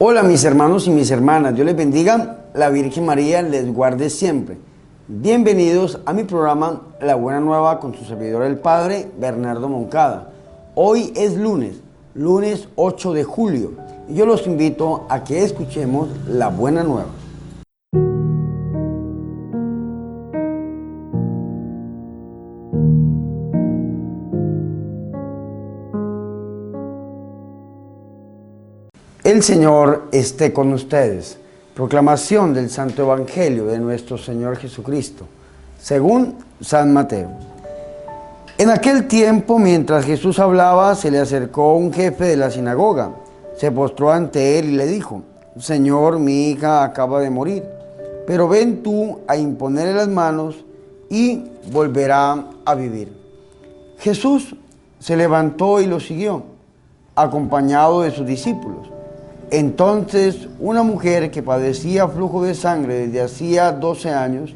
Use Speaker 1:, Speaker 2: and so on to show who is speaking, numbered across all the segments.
Speaker 1: Hola mis hermanos y mis hermanas, Dios les bendiga, la Virgen María les guarde siempre. Bienvenidos a mi programa La Buena Nueva con su servidor el Padre Bernardo Moncada. Hoy es lunes 8 de julio y yo los invito a que escuchemos La Buena Nueva. El Señor esté con ustedes. Proclamación del Santo Evangelio de nuestro Señor Jesucristo, según San Mateo. En aquel tiempo, mientras Jesús hablaba, se le acercó un jefe de la sinagoga. Se postró ante él y le dijo: Señor, mi hija acaba de morir, pero ven tú a imponerle las manos y volverá a vivir. Jesús se levantó y lo siguió, acompañado de sus discípulos. Entonces una mujer que padecía flujo de sangre desde hacía 12 años,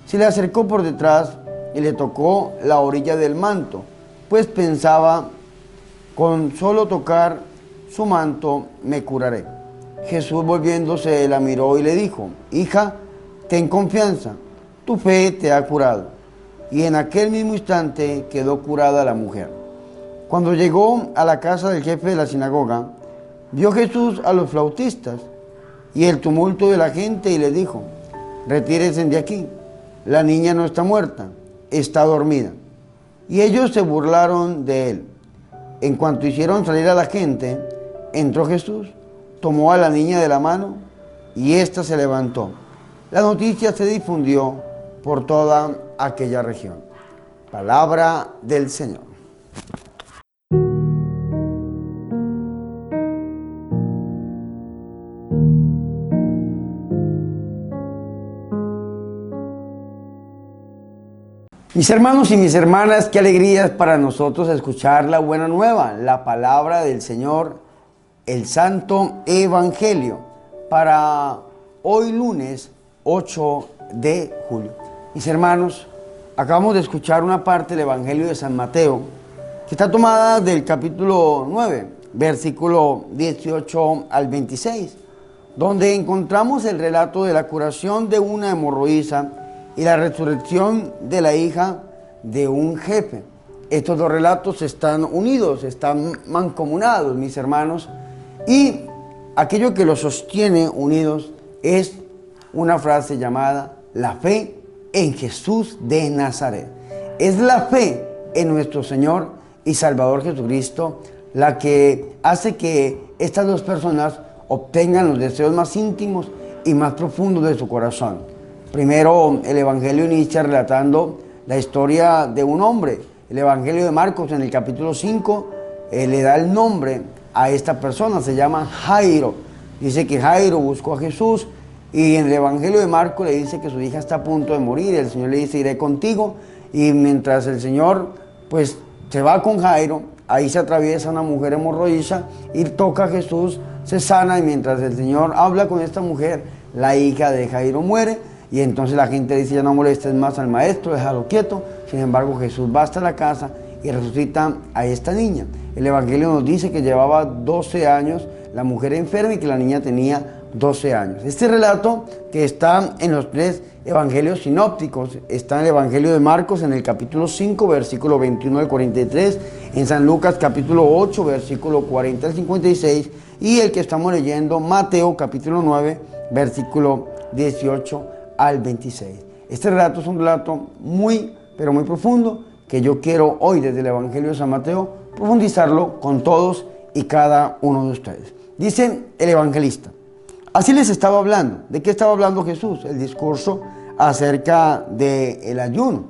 Speaker 1: se le acercó por detrás y le tocó la orilla del manto, pues pensaba: con solo tocar su manto me curaré. Jesús, volviéndose, la miró y le dijo: Hija, ten confianza, tu fe te ha curado. Y en aquel mismo instante quedó curada la mujer. Cuando llegó a la casa del jefe de la sinagoga, vio Jesús a los flautistas y el tumulto de la gente y le dijo: Retírense de aquí, la niña no está muerta, está dormida. Y ellos se burlaron de él. En cuanto hicieron salir a la gente, entró Jesús, tomó a la niña de la mano y ésta se levantó. La noticia se difundió por toda aquella región. Palabra del Señor. Mis hermanos y mis hermanas, qué alegría es para nosotros escuchar la buena nueva, la palabra del Señor, el Santo Evangelio, para hoy lunes 8 de julio. Mis hermanos, acabamos de escuchar una parte del Evangelio de San Mateo, que está tomada del capítulo 9, versículo 18 al 26, donde encontramos el relato de la curación de una hemorroísa y la resurrección de la hija de un jefe. Estos dos relatos están unidos, están mancomunados, mis hermanos, y aquello que los sostiene unidos es una frase llamada la fe en Jesús de Nazaret. Es la fe en nuestro Señor y Salvador Jesucristo la que hace que estas dos personas obtengan los deseos más íntimos y más profundos de su corazón. Primero, el Evangelio inicia relatando la historia de un hombre. El Evangelio de Marcos, en el capítulo 5, le da el nombre a esta persona, se llama Jairo. Dice que Jairo buscó a Jesús y en el Evangelio de Marcos le dice que su hija está a punto de morir. El Señor le dice: iré contigo. Y mientras el Señor pues se va con Jairo, ahí se atraviesa una mujer hemorroísa y toca a Jesús, se sana, y mientras el Señor habla con esta mujer, la hija de Jairo muere. Y entonces la gente dice: ya no molestes más al maestro, déjalo quieto. Sin embargo, Jesús va hasta la casa y resucita a esta niña. El Evangelio nos dice que llevaba 12 años la mujer enferma y que la niña tenía 12 años. Este relato, que está en los tres evangelios sinópticos, está en el Evangelio de Marcos en el capítulo 5, versículo 21 al 43, en San Lucas capítulo 8, versículo 40 al 56, y el que estamos leyendo, Mateo capítulo 9, versículo 18 al 26. Este relato es un relato muy, pero muy profundo, que yo quiero hoy desde el Evangelio de San Mateo profundizarlo con todos y cada uno de ustedes. Dice el evangelista: así les estaba hablando. ¿De qué estaba hablando Jesús? El discurso acerca del ayuno.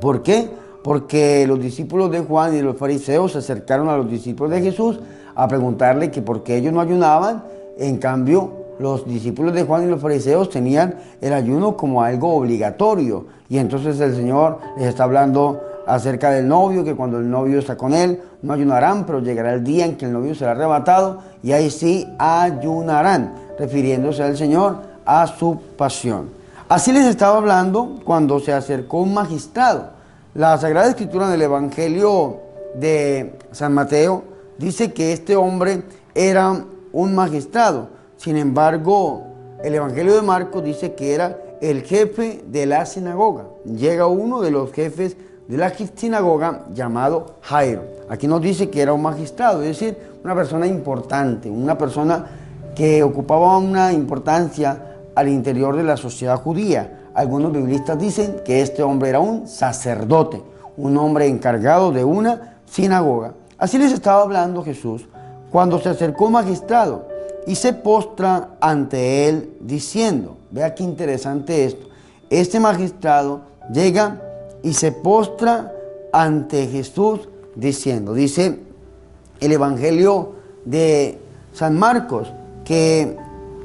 Speaker 1: ¿Por qué? Porque los discípulos de Juan y los fariseos se acercaron a los discípulos de Jesús a preguntarle que por qué ellos no ayunaban. En cambio, los discípulos de Juan y los fariseos tenían el ayuno como algo obligatorio. Y entonces el Señor les está hablando acerca del novio, que cuando el novio está con él, no ayunarán, pero llegará el día en que el novio será arrebatado y ahí sí ayunarán, refiriéndose al Señor a su pasión. Así les estaba hablando cuando se acercó un magistrado. La Sagrada Escritura en el Evangelio de San Mateo dice que este hombre era un magistrado. Sin embargo, el Evangelio de Marcos dice que era el jefe de la sinagoga. Llega uno de los jefes de la sinagoga llamado Jairo. Aquí nos dice que era un magistrado, es decir, una persona importante, una persona que ocupaba una importancia al interior de la sociedad judía. Algunos biblistas dicen que este hombre era un sacerdote, un hombre encargado de una sinagoga. Así les estaba hablando Jesús cuando se acercó un magistrado y se postra ante él diciendo, vea qué interesante esto, este magistrado llega y se postra ante Jesús diciendo, dice el Evangelio de San Marcos, que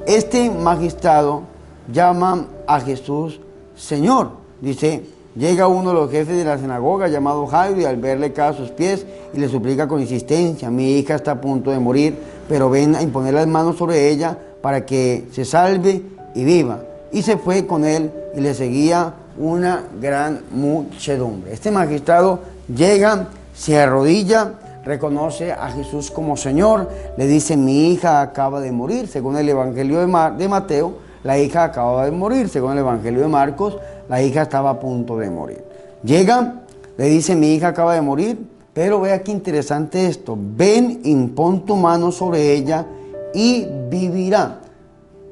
Speaker 1: este magistrado llama a Jesús Señor. Dice, llega uno de los jefes de la sinagoga llamado Jairo y al verle cae a sus pies y le suplica con insistencia, mi hija está a punto de morir, pero ven a imponer las manos sobre ella para que se salve y viva. Y se fue con él y le seguía una gran muchedumbre. Este magistrado llega, se arrodilla, reconoce a Jesús como Señor, le dice, mi hija acaba de morir, según el Evangelio de Mateo, la hija acaba de morir, según el Evangelio de Marcos, la hija estaba a punto de morir. Llega, le dice, mi hija acaba de morir, pero vea qué interesante esto, ven, impón tu mano sobre ella y vivirá.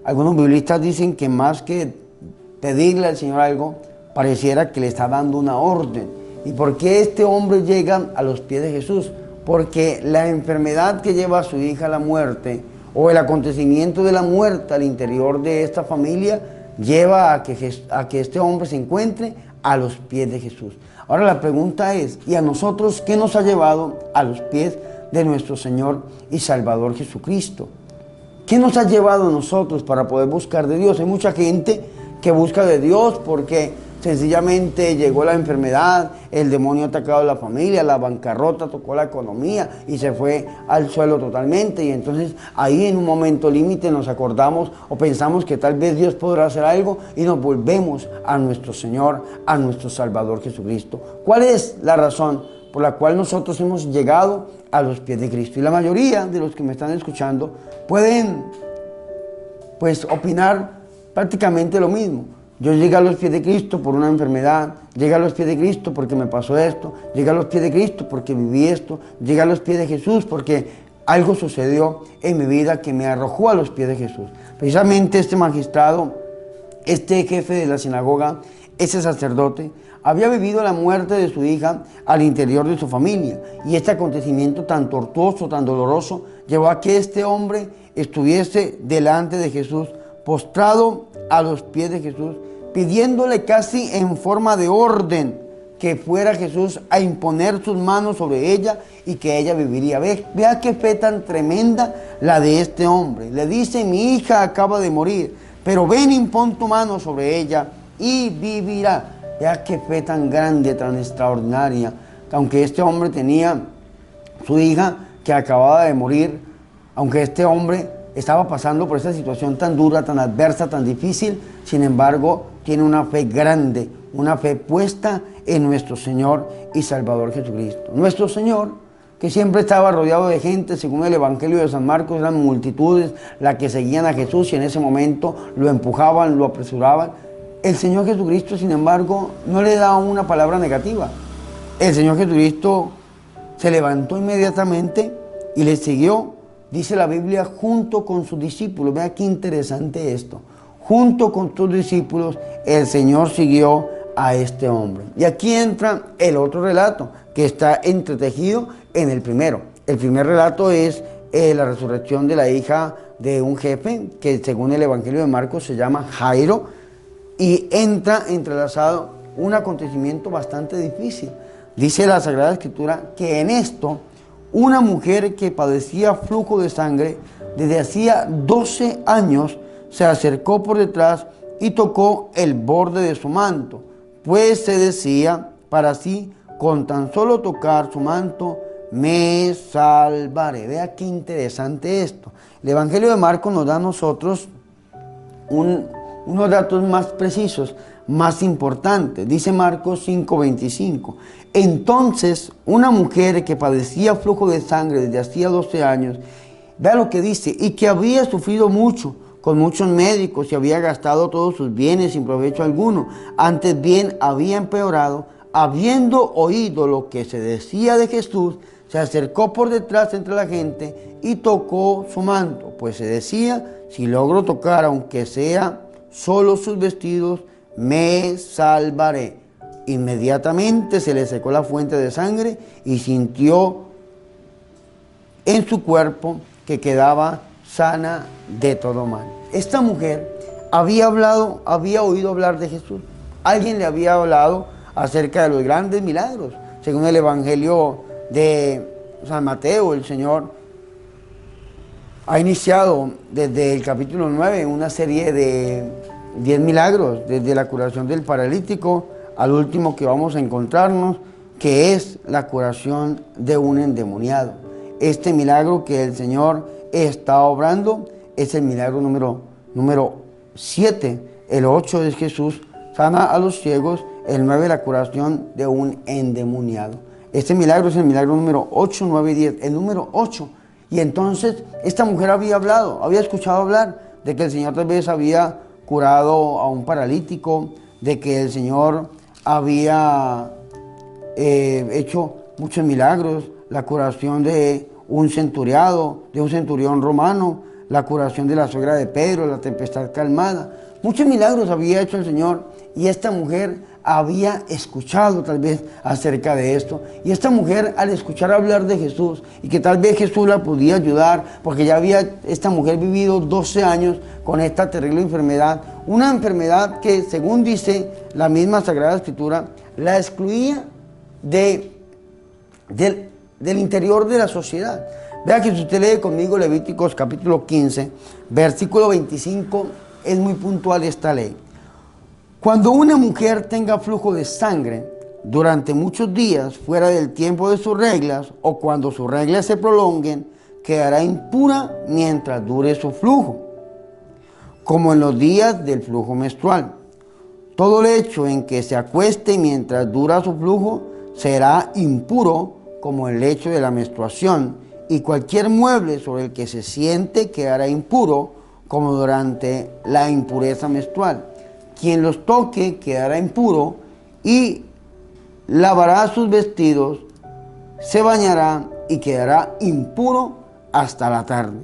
Speaker 1: Algunos biblistas dicen que más que pedirle al Señor algo, pareciera que le está dando una orden. ¿Y por qué este hombre llega a los pies de Jesús? Porque la enfermedad que lleva a su hija a la muerte, o el acontecimiento de la muerte al interior de esta familia, lleva a que este hombre se encuentre a los pies de Jesús. Ahora la pregunta es, ¿y a nosotros qué nos ha llevado a los pies de nuestro Señor y Salvador Jesucristo? ¿Qué nos ha llevado a nosotros para poder buscar de Dios? Hay mucha gente que busca de Dios porque sencillamente llegó la enfermedad, el demonio ha atacado a la familia, la bancarrota tocó la economía y se fue al suelo totalmente. Y entonces ahí en un momento límite nos acordamos o pensamos que tal vez Dios podrá hacer algo y nos volvemos a nuestro Señor, a nuestro Salvador Jesucristo. ¿Cuál es la razón por la cual nosotros hemos llegado a los pies de Cristo? Y la mayoría de los que me están escuchando pueden pues opinar prácticamente lo mismo. Yo llegué a los pies de Cristo por una enfermedad, llegué a los pies de Cristo porque me pasó esto, llegué a los pies de Cristo porque viví esto, llegué a los pies de Jesús porque algo sucedió en mi vida que me arrojó a los pies de Jesús. Precisamente este magistrado, este jefe de la sinagoga, ese sacerdote, había vivido la muerte de su hija al interior de su familia, y este acontecimiento tan tortuoso, tan doloroso, llevó a que este hombre estuviese delante de Jesús, postrado a los pies de Jesús, pidiéndole casi en forma de orden que fuera Jesús a imponer sus manos sobre ella y que ella viviría. Vea qué fe tan tremenda la de este hombre. Le dice, mi hija acaba de morir, pero ven, impón tu mano sobre ella y vivirá. Vea qué fe tan grande, tan extraordinaria, que aunque este hombre tenía su hija que acababa de morir, aunque este hombre estaba pasando por esta situación tan dura, tan adversa, tan difícil, sin embargo, tiene una fe grande, una fe puesta en nuestro Señor y Salvador Jesucristo. Nuestro Señor, que siempre estaba rodeado de gente, según el Evangelio de San Marcos, eran multitudes las que seguían a Jesús y en ese momento lo empujaban, lo apresuraban. El Señor Jesucristo, sin embargo, no le da una palabra negativa. El Señor Jesucristo se levantó inmediatamente y le siguió, dice la Biblia, junto con sus discípulos. Vea qué interesante esto. Junto con sus discípulos, el Señor siguió a este hombre. Y aquí entra el otro relato que está entretejido en el primero. El primer relato es la resurrección de la hija de un jefe que según el Evangelio de Marcos se llama Jairo, y entra entrelazado un acontecimiento bastante difícil. Dice la Sagrada Escritura que en esto una mujer que padecía flujo de sangre desde hacía 12 años se acercó por detrás y tocó el borde de su manto, pues se decía para sí, con tan solo tocar su manto, me salvaré. Vea qué interesante esto. El Evangelio de Marcos nos da a nosotros unos datos más precisos, más importantes. Dice Marcos 5:25. Entonces, una mujer que padecía flujo de sangre desde hacía 12 años Vea lo que dice, y que había sufrido mucho con muchos médicos y había gastado todos sus bienes sin provecho alguno. Antes bien había empeorado. Habiendo oído lo que se decía de Jesús, se acercó por detrás entre la gente y tocó su manto, pues se decía, si logro tocar aunque sea solo sus vestidos, me salvaré. Inmediatamente se le secó la fuente de sangre y sintió en su cuerpo que quedaba sana de todo mal. Esta mujer había oído hablar de Jesús. Alguien le había hablado acerca de los grandes milagros. Según el Evangelio de San Mateo, el Señor ha iniciado desde el capítulo 9 una serie de 10 milagros, desde la curación del paralítico al último que vamos a encontrarnos, que es la curación de un endemoniado. Este milagro que el Señor está obrando es el milagro número 7. El 8 es Jesús sana a los ciegos. El 9 la curación de un endemoniado. Este milagro es el milagro número 8, 9 y 10. El número 8. Y entonces esta mujer había escuchado hablar de que el Señor tal vez había curado a un paralítico, de que el Señor había hecho muchos milagros, la curación de un centurión romano, la curación de la suegra de Pedro, la tempestad calmada. Muchos milagros había hecho el Señor y esta mujer había escuchado tal vez acerca de esto. Y esta mujer, al escuchar hablar de Jesús y que tal vez Jesús la podía ayudar, porque ya había esta mujer vivido 12 años con esta terrible enfermedad, una enfermedad que, según dice la misma Sagrada Escritura, la excluía del interior de la sociedad. Vea que si usted lee conmigo Levíticos capítulo 15, versículo 25, es muy puntual esta ley. Cuando una mujer tenga flujo de sangre durante muchos días fuera del tiempo de sus reglas, o cuando sus reglas se prolonguen, quedará impura mientras dure su flujo, como en los días del flujo menstrual. Todo lecho en que se acueste mientras dura su flujo será impuro como el lecho de la menstruación, y cualquier mueble sobre el que se siente quedará impuro como durante la impureza menstrual. Quien los toque quedará impuro y lavará sus vestidos, se bañará y quedará impuro hasta la tarde.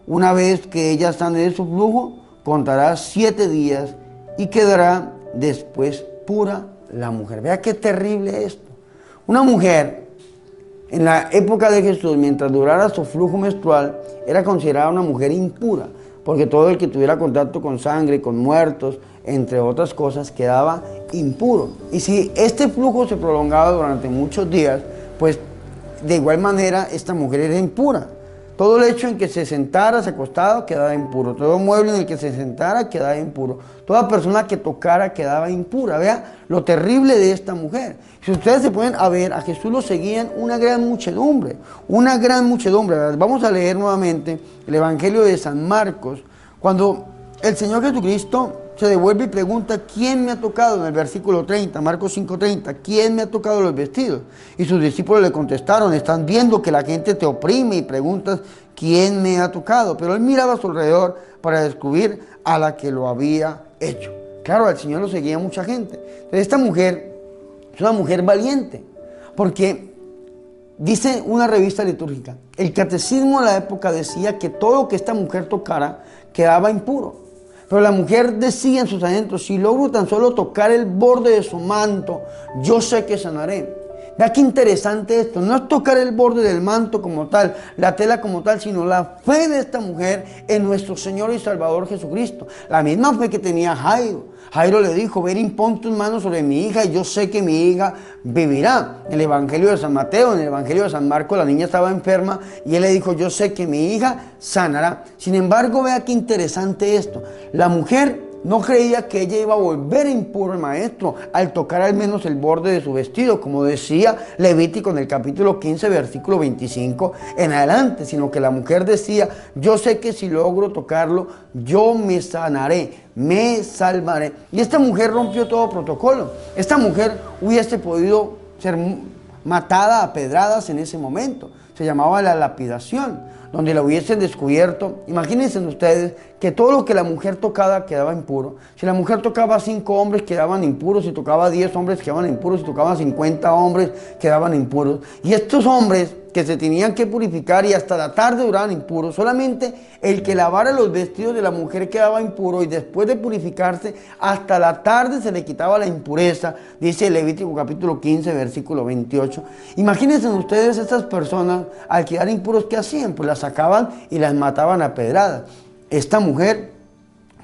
Speaker 1: Una vez que ella sane de su flujo, contará 7 días y quedará después pura la mujer. Vea qué terrible esto. Una mujer en la época de Jesús, mientras durara su flujo menstrual, era considerada una mujer impura, porque todo el que tuviera contacto con sangre, con muertos, entre otras cosas, quedaba impuro. Y si este flujo se prolongaba durante muchos días, pues de igual manera esta mujer era impura. Todo el hecho en que se sentara, se acostara, quedaba impuro. Todo mueble en el que se sentara quedaba impuro. Toda persona que tocara quedaba impura. Vea lo terrible de esta mujer. Si ustedes se pueden ver, a Jesús lo seguían una gran muchedumbre. Una gran muchedumbre. Vamos a leer nuevamente el Evangelio de San Marcos. Cuando el Señor Jesucristo se devuelve y pregunta, ¿quién me ha tocado? En el versículo 30, Marcos 5:30, ¿quién me ha tocado los vestidos? Y sus discípulos le contestaron, están viendo que la gente te oprime y preguntas, ¿quién me ha tocado? Pero él miraba a su alrededor para descubrir a la que lo había hecho. Claro, al Señor lo seguía mucha gente. Entonces esta mujer es una mujer valiente, porque dice una revista litúrgica, el catecismo de la época decía que todo lo que esta mujer tocara quedaba impuro. Pero la mujer decía en sus adentros, si logro tan solo tocar el borde de su manto, yo sé que sanaré. Vea qué interesante esto, no es tocar el borde del manto como tal, la tela como tal, sino la fe de esta mujer en nuestro Señor y Salvador Jesucristo. La misma fe que tenía Jairo. Jairo le dijo, ven, impón tus manos sobre mi hija y yo sé que mi hija vivirá. En el Evangelio de San Mateo, en el Evangelio de San Marcos, la niña estaba enferma y él le dijo, yo sé que mi hija sanará. Sin embargo, vea qué interesante esto. La mujer no creía que ella iba a volver impuro al maestro al tocar al menos el borde de su vestido, como decía Levítico en el capítulo 15, versículo 25 en adelante, sino que la mujer decía, yo sé que si logro tocarlo, yo me sanaré, me salvaré. Y esta mujer rompió todo protocolo. Esta mujer hubiese podido ser matada a pedradas en ese momento. Se llamaba la lapidación. donde la hubiesen descubierto. Imagínense ustedes que todo lo que la mujer tocaba quedaba impuro. Si la mujer tocaba 5 hombres quedaban impuros, si tocaba 10 hombres quedaban impuros, si tocaba 50 hombres quedaban impuros. Y estos hombres que se tenían que purificar y hasta la tarde duraban impuros, solamente el que lavara los vestidos de la mujer quedaba impuro y después de purificarse hasta la tarde se le quitaba la impureza, dice Levítico capítulo 15 versículo 28. Imagínense ustedes estas personas al quedar impuros, ¿qué hacían? Pues las sacaban y las mataban a pedradas. Esta mujer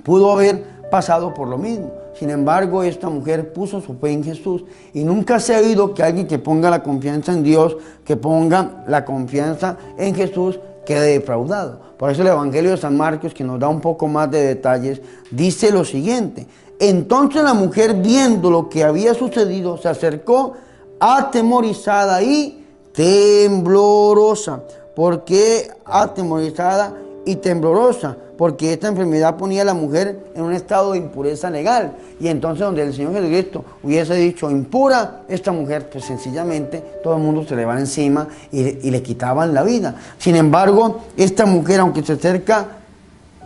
Speaker 1: pudo haber pasado por lo mismo. Sin embargo, esta mujer puso su fe en Jesús y nunca se ha oído que alguien que ponga la confianza en Dios, que ponga la confianza en Jesús, quede defraudado. Por eso el Evangelio de San Marcos, que nos da un poco más de detalles, dice lo siguiente: entonces la mujer, viendo lo que había sucedido, se acercó atemorizada y temblorosa. ¿Por qué atemorizada y temblorosa? Porque esta enfermedad ponía a la mujer en un estado de impureza legal. Y entonces donde el Señor Jesucristo hubiese dicho impura, esta mujer, pues sencillamente todo el mundo se le va encima y le quitaban la vida. Sin embargo, esta mujer, aunque se acerca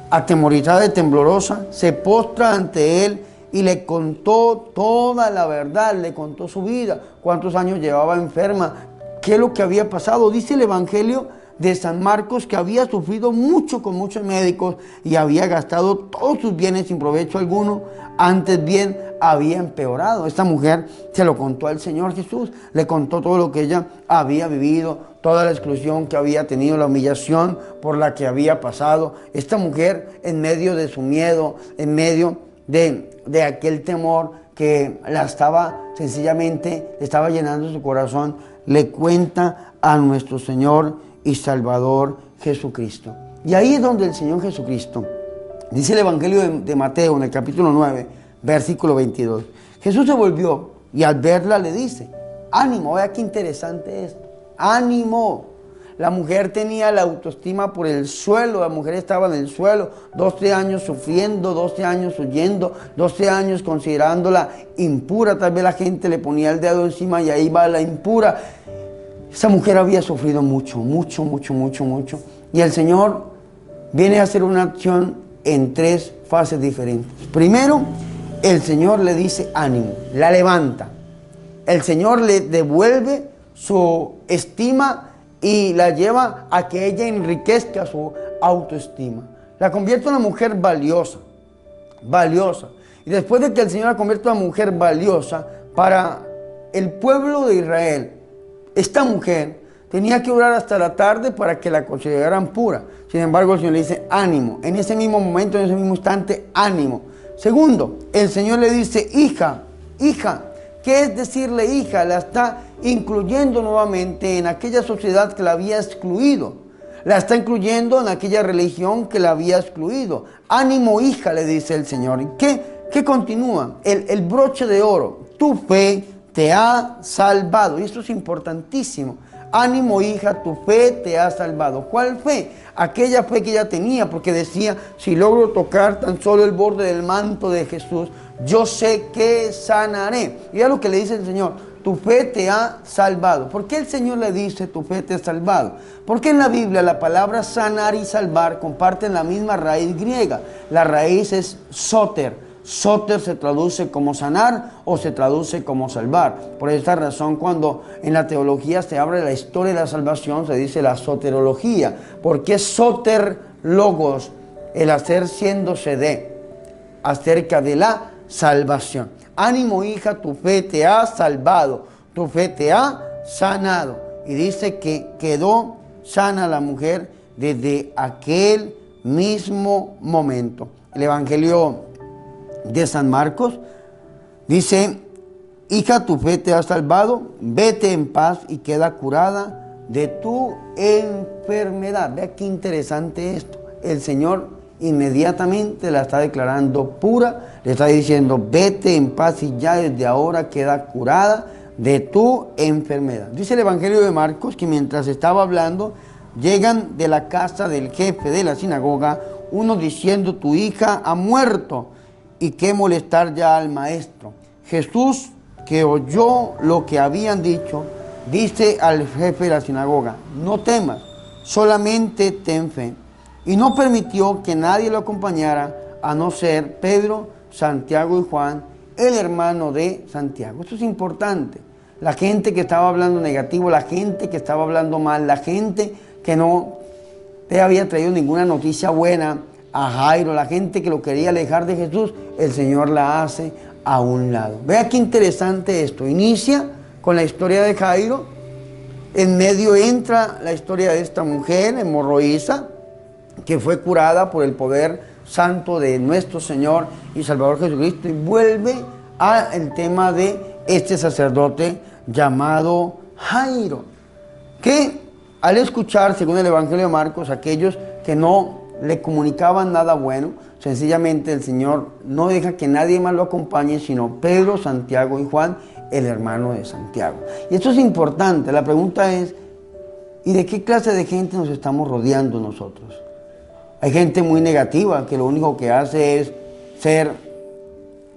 Speaker 1: atemorizada y temblorosa, se postra ante él y le contó toda la verdad, le contó su vida, cuántos años llevaba enferma, qué es lo que había pasado. Dice el Evangelio de San Marcos que había sufrido mucho con muchos médicos y había gastado todos sus bienes sin provecho alguno, antes bien había empeorado. Esta mujer se lo contó al Señor Jesús, le contó todo lo que ella había vivido, toda la exclusión que había tenido, la humillación por la que había pasado. Esta mujer, en medio de su miedo, en medio de aquel temor que la estaba sencillamente, estaba llenando su corazón, le cuenta a nuestro Señor y Salvador Jesucristo. Y ahí es donde el Señor Jesucristo, dice el Evangelio de Mateo en el capítulo 9, versículo 22. Jesús se volvió y al verla le dice: ánimo, vea qué interesante esto, ánimo. La mujer tenía la autoestima por el suelo, la mujer estaba en el suelo, 12 años sufriendo, 12 años huyendo, 12 años considerándola impura. Tal vez la gente le ponía el dedo encima y ahí va la impura. Esa mujer había sufrido mucho. Y el Señor viene a hacer una acción en 3 fases diferentes. Primero, el Señor le dice ánimo, la levanta. El Señor le devuelve su estima y la lleva a que ella enriquezca su autoestima. La convierte en una mujer valiosa. Y después de que el Señor la convierte en una mujer valiosa, para el pueblo de Israel, esta mujer tenía que orar hasta la tarde para que la consideraran pura. Sin embargo, el Señor le dice ánimo. En ese mismo momento, en ese mismo instante, ánimo. Segundo, el Señor le dice hija. ¿Qué es decirle hija? La está incluyendo nuevamente en aquella sociedad que la había excluido. La está incluyendo en aquella religión que la había excluido. Ánimo hija, le dice el Señor. ¿Qué continúa? El broche de oro. Tu fe te ha salvado. Y esto es importantísimo. Ánimo hija, tu fe te ha salvado. ¿Cuál fe? Aquella fe que ella tenía, porque decía: si logro tocar tan solo el borde del manto de Jesús, yo sé que sanaré. Y es lo que le dice el Señor: tu fe te ha salvado. ¿Por qué el Señor le dice tu fe te ha salvado? Porque en la Biblia la palabra sanar y salvar comparten la misma raíz griega. La raíz es soter. Soter se traduce como sanar o se traduce como salvar. Por esta razón, cuando en la teología se habla de la historia de la salvación, se dice la soterología. Porque soter logos, el hacer siéndose de, acerca de la salvación. Ánimo hija, tu fe te ha salvado, tu fe te ha sanado. Y dice que quedó sana la mujer desde aquel mismo momento. El Evangelio de San Marcos dice: hija, tu fe te ha salvado, vete en paz y queda curada de tu enfermedad. Vea qué interesante esto. El Señor inmediatamente la está declarando pura, le está diciendo: vete en paz y ya desde ahora queda curada de tu enfermedad. Dice el Evangelio de Marcos que mientras estaba hablando, llegan de la casa del jefe de la sinagoga unos diciendo: tu hija ha muerto, y qué molestar ya al maestro. Jesús, que oyó lo que habían dicho, dice al jefe de la sinagoga: no temas, solamente ten fe. Y no permitió que nadie lo acompañara, a no ser Pedro, Santiago y Juan, el hermano de Santiago. Esto es importante. La gente que estaba hablando negativo, la gente que estaba hablando mal, la gente que no te había traído ninguna noticia buena a Jairo, la gente que lo quería alejar de Jesús, el Señor la hace a un lado. Vea qué interesante esto. Inicia con la historia de Jairo. En medio entra la historia de esta mujer hemorroísa que fue curada por el poder santo de nuestro Señor y Salvador Jesucristo, y vuelve al tema de este sacerdote llamado Jairo, que al escuchar, según el Evangelio de Marcos, aquellos que no le comunicaban nada bueno, sencillamente el Señor no deja que nadie más lo acompañe, sino Pedro, Santiago y Juan, el hermano de Santiago. Y esto es importante. La pregunta es, ¿y de qué clase de gente nos estamos rodeando nosotros? Hay gente muy negativa que lo único que hace es ser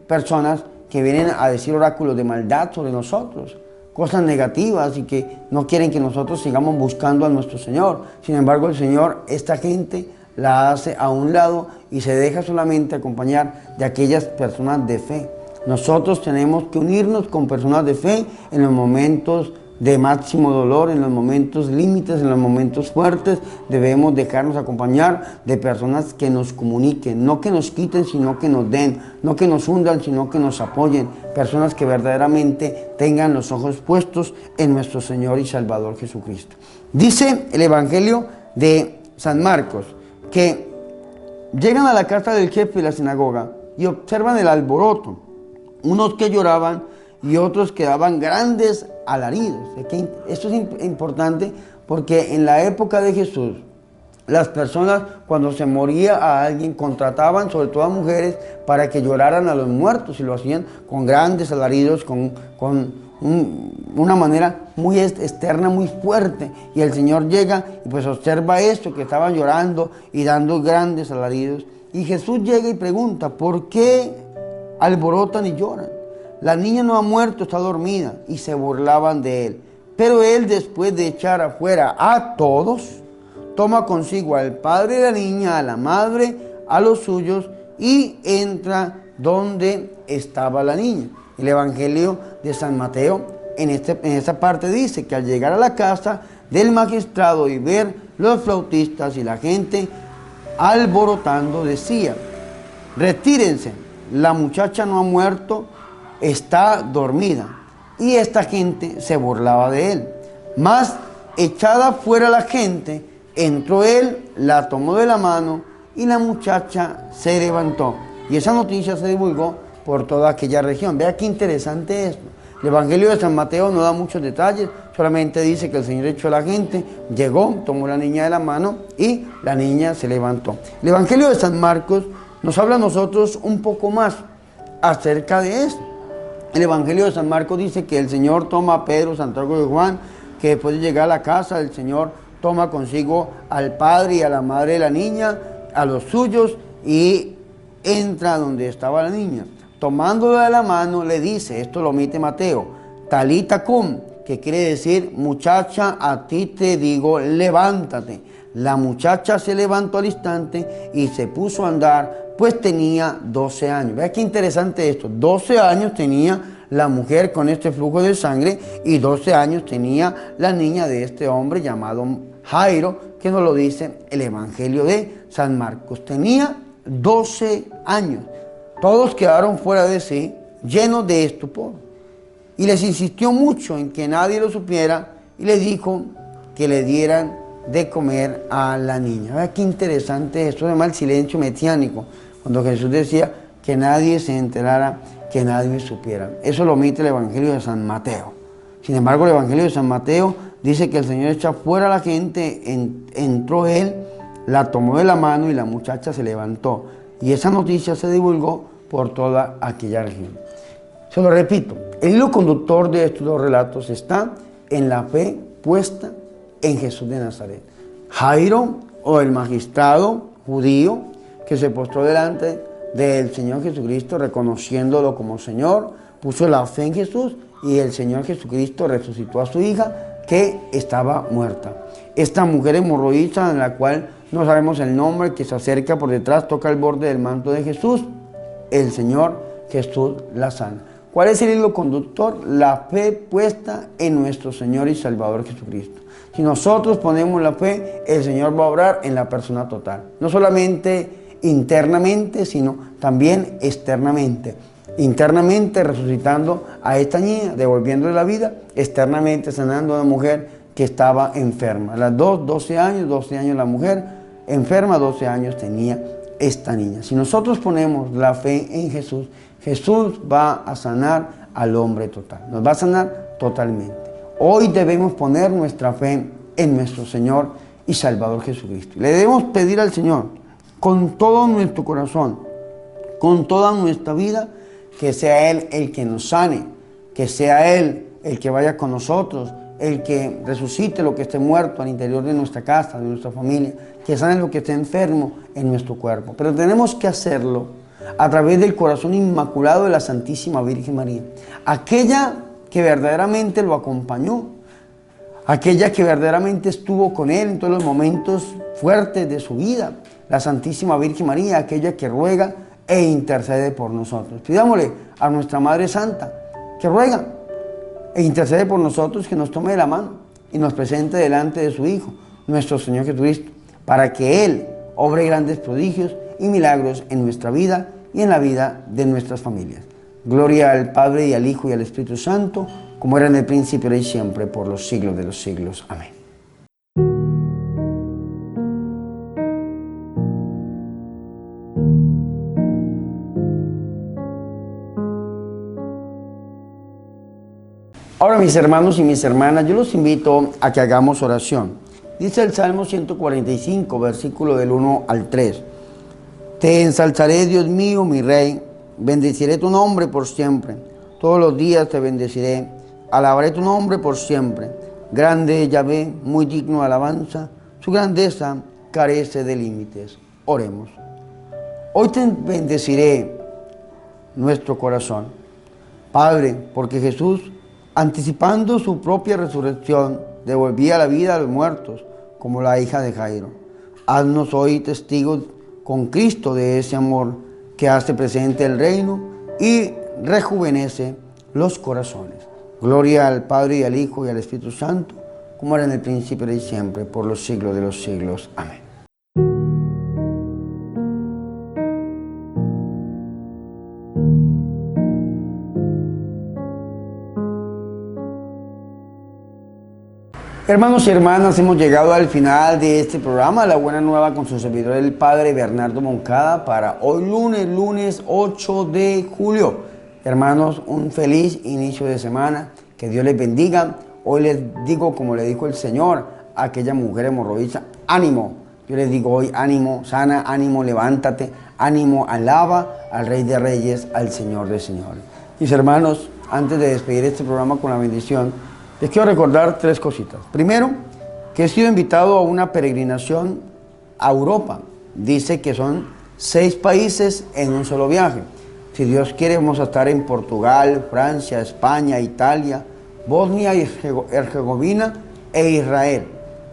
Speaker 1: personas que vienen a decir oráculos de maldad sobre nosotros, cosas negativas, y que no quieren que nosotros sigamos buscando a nuestro Señor. Sin embargo, el Señor, esta gente la hace a un lado y se deja solamente acompañar de aquellas personas de fe. Nosotros tenemos que unirnos con personas de fe en los momentos de máximo dolor, en los momentos límites, en los momentos fuertes. Debemos dejarnos acompañar de personas que nos comuniquen, no que nos quiten, sino que nos den, no que nos hundan, sino que nos apoyen. Personas que verdaderamente tengan los ojos puestos en nuestro Señor y Salvador Jesucristo. Dice el Evangelio de San Marcos que llegan a la casa del jefe de la sinagoga y observan el alboroto, unos que lloraban y otros que daban grandes alaridos. Esto es importante porque en la época de Jesús, las personas, cuando se moría a alguien, contrataban, sobre todo a mujeres, para que lloraran a los muertos, y lo hacían con grandes alaridos, con una manera muy externa, muy fuerte. Y el Señor llega y pues observa esto, que estaban llorando y dando grandes alaridos. Y Jesús llega y pregunta, ¿por qué alborotan y lloran? La niña no ha muerto, está dormida. Y se burlaban de él. Pero él, después de echar afuera a todos, toma consigo al padre de la niña, a la madre, a los suyos, y entra donde estaba la niña. El Evangelio de San Mateo en esta parte dice que al llegar a la casa del magistrado y ver los flautistas y la gente alborotando, decía, retírense, la muchacha no ha muerto, está dormida. Y esta gente se burlaba de él. Mas echada fuera la gente, entró él, la tomó de la mano y la muchacha se levantó. Y esa noticia se divulgó por toda aquella región. Vea qué interesante esto. El Evangelio de San Mateo no da muchos detalles, solamente dice que el Señor echó a la gente, llegó, tomó a la niña de la mano y la niña se levantó. El Evangelio de San Marcos nos habla a nosotros un poco más acerca de esto. El Evangelio de San Marcos dice que el Señor toma a Pedro, Santiago y Juan, que después de llegar a la casa, el Señor toma consigo al padre y a la madre de la niña, a los suyos, y entra donde estaba la niña. Tomándola de la mano, le dice, esto lo omite Mateo, Talita cum, que quiere decir, muchacha, a ti te digo, levántate. La muchacha se levantó al instante y se puso a andar, pues tenía 12 años. Vea qué interesante esto. 12 años tenía la mujer con este flujo de sangre y 12 años tenía la niña de este hombre llamado Jairo, que nos lo dice el Evangelio de San Marcos. Tenía 12 años. Todos quedaron fuera de sí, llenos de estupor. Y les insistió mucho en que nadie lo supiera y les dijo que le dieran de comer a la niña. Vea qué interesante esto, se llama el silencio mesiánico, cuando Jesús decía que nadie se enterara, que nadie supiera. Eso lo omite el Evangelio de San Mateo. Sin embargo, el Evangelio de San Mateo dice que el Señor echa fuera a la gente, entró él, la tomó de la mano y la muchacha se levantó. Y esa noticia se divulgó por toda aquella región. Se lo repito, el hilo conductor de estos dos relatos está en la fe puesta en Jesús de Nazaret. Jairo, o el magistrado judío, que se postró delante del Señor Jesucristo, reconociéndolo como Señor, puso la fe en Jesús, y el Señor Jesucristo resucitó a su hija, que estaba muerta. Esta mujer hemorroísta, en la cual no sabemos el nombre, que se acerca por detrás, toca el borde del manto de Jesús, el Señor Jesús la sana. ¿Cuál es el hilo conductor? La fe puesta en nuestro Señor y Salvador Jesucristo. Si nosotros ponemos la fe, el Señor va a obrar en la persona total. No solamente internamente, sino también externamente. Internamente resucitando a esta niña, devolviéndole la vida. Externamente sanando a una mujer que estaba enferma. Las dos, 12 años la mujer enferma, 12 años tenía esta niña. Si nosotros ponemos la fe en Jesús, Jesús va a sanar al hombre total. Nos va a sanar totalmente. Hoy debemos poner nuestra fe en nuestro Señor y Salvador Jesucristo. Le debemos pedir al Señor con todo nuestro corazón, con toda nuestra vida, que sea Él el que nos sane, que sea Él el que vaya con nosotros, el que resucite lo que esté muerto al interior de nuestra casa, de nuestra familia, que sane lo que esté enfermo en nuestro cuerpo. Pero tenemos que hacerlo a través del corazón inmaculado de la Santísima Virgen María, aquella que verdaderamente lo acompañó, aquella que verdaderamente estuvo con él en todos los momentos fuertes de su vida, la Santísima Virgen María, aquella que ruega e intercede por nosotros. Pidámosle a nuestra Madre Santa que ruega e intercede por nosotros, que nos tome de la mano y nos presente delante de su Hijo, nuestro Señor Jesucristo, para que Él obre grandes prodigios y milagros en nuestra vida y en la vida de nuestras familias. Gloria al Padre y al Hijo y al Espíritu Santo, como era en el principio, ahora y siempre, por los siglos de los siglos. Amén. Ahora, mis hermanos y mis hermanas, yo los invito a que hagamos oración. Dice el Salmo 145, versículo del 1 al 3. Te ensalzaré, Dios mío, mi Rey, bendeciré tu nombre por siempre. Todos los días te bendeciré, alabaré tu nombre por siempre. Grande Yahvé, muy digno de alabanza, su grandeza carece de límites. Oremos. Hoy te bendeciré nuestro corazón, Padre, porque Jesús, anticipando su propia resurrección, devolvía la vida a los muertos, como la hija de Jairo. Haznos hoy testigos con Cristo de ese amor que hace presente el reino y rejuvenece los corazones. Gloria al Padre y al Hijo y al Espíritu Santo, como era en el principio y siempre, por los siglos de los siglos. Amén. Hermanos y hermanas, hemos llegado al final de este programa, La Buena Nueva, con su servidor el Padre Bernardo Moncada, para hoy lunes 8 de julio. Hermanos, un feliz inicio de semana, que Dios les bendiga. Hoy les digo, como le dijo el Señor a aquella mujer hemorroísta, ánimo. Yo les digo hoy, ánimo, sana, ánimo, levántate, ánimo, alaba al Rey de Reyes, al Señor de Señores. Mis hermanos, antes de despedir este programa con la bendición, les quiero recordar tres cositas. Primero, que he sido invitado a una peregrinación a Europa. Dice que son 6 países en un solo viaje. Si Dios quiere, vamos a estar en Portugal, Francia, España, Italia, Bosnia y Herzegovina e Israel.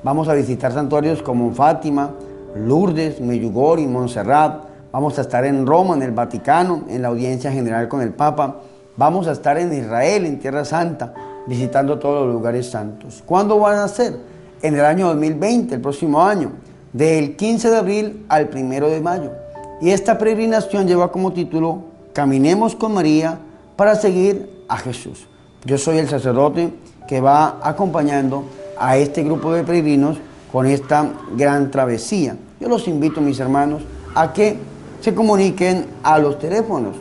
Speaker 1: Vamos a visitar santuarios como Fátima, Lourdes, Medjugorje, Montserrat. Vamos a estar en Roma, en el Vaticano, en la audiencia general con el Papa. Vamos a estar en Israel, en Tierra Santa, visitando todos los lugares santos. ¿Cuándo van a ser? En el año 2020, el próximo año, del 15 de abril al 1 de mayo. Y esta peregrinación lleva como título Caminemos con María para seguir a Jesús. Yo soy el sacerdote que va acompañando a este grupo de peregrinos con esta gran travesía. Yo los invito, mis hermanos, a que se comuniquen a los teléfonos.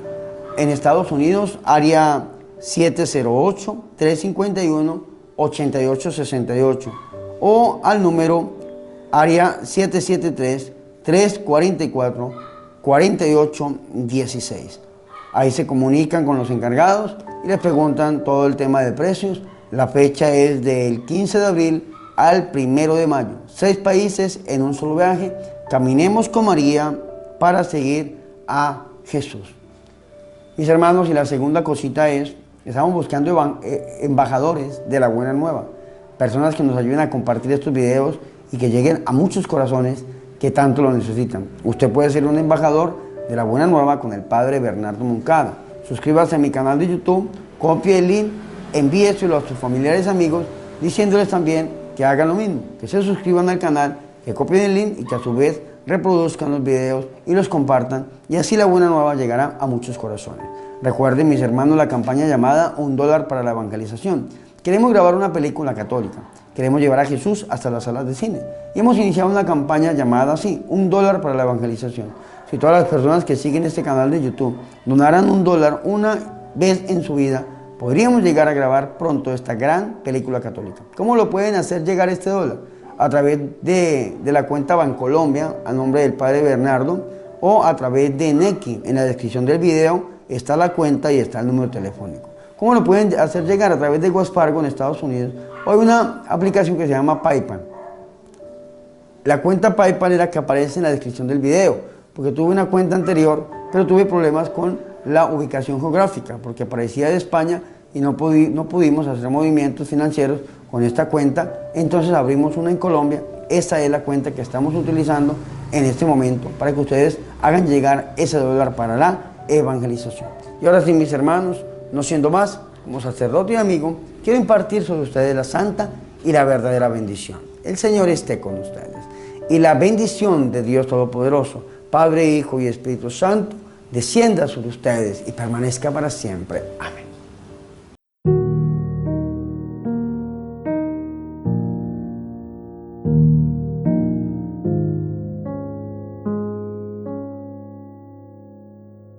Speaker 1: En Estados Unidos, área 708-351-8868 o al número área 773-344-4816. Ahí se comunican con los encargados y les preguntan todo el tema de precios. La fecha es del 15 de abril al 1 de mayo. 6 países en un solo viaje. Caminemos con María para seguir a Jesús. Mis hermanos, y la segunda cosita es, estamos buscando embajadores de la Buena Nueva. personas que nos ayuden a compartir estos videos y que lleguen a muchos corazones que tanto lo necesitan. Usted puede ser un embajador de la buena nueva con el Padre Bernardo Moncada. Suscríbase a mi canal de YouTube, copie el link, envíeselo a sus familiares y amigos, diciéndoles también que hagan lo mismo, que se suscriban al canal, que copien el link y que a su vez reproduzcan los videos y los compartan, y así la buena nueva llegará a muchos corazones. Recuerden, mis hermanos, la campaña llamada $1 para la evangelización. Queremos grabar una película católica, queremos llevar a Jesús hasta las salas de cine y hemos iniciado una campaña llamada así, $1 para la evangelización. Si todas las personas que siguen este canal de YouTube donaran $1 una vez en su vida, podríamos llegar a grabar pronto esta gran película católica. ¿Cómo lo pueden hacer llegar este dólar? A través de la cuenta Bancolombia a nombre del Padre Bernardo, o a través de Nequi. En la descripción del video está la cuenta y está el número telefónico. ¿Cómo lo pueden hacer llegar? A través de Wells Fargo en Estados Unidos. O hay una aplicación que se llama PayPal. La cuenta PayPal es la que aparece en la descripción del video, porque tuve una cuenta anterior, pero tuve problemas con la ubicación geográfica, porque aparecía de España y no pudimos hacer movimientos financieros con esta cuenta. Entonces abrimos una en Colombia. Esta es la cuenta que estamos utilizando en este momento para que ustedes hagan llegar ese dólar para la evangelización. Y ahora sí, mis hermanos, no siendo más, como sacerdote y amigo, quiero impartir sobre ustedes la santa y la verdadera bendición. El Señor esté con ustedes. Y la bendición de Dios Todopoderoso, Padre, Hijo y Espíritu Santo, descienda sobre ustedes y permanezca para siempre. Amén.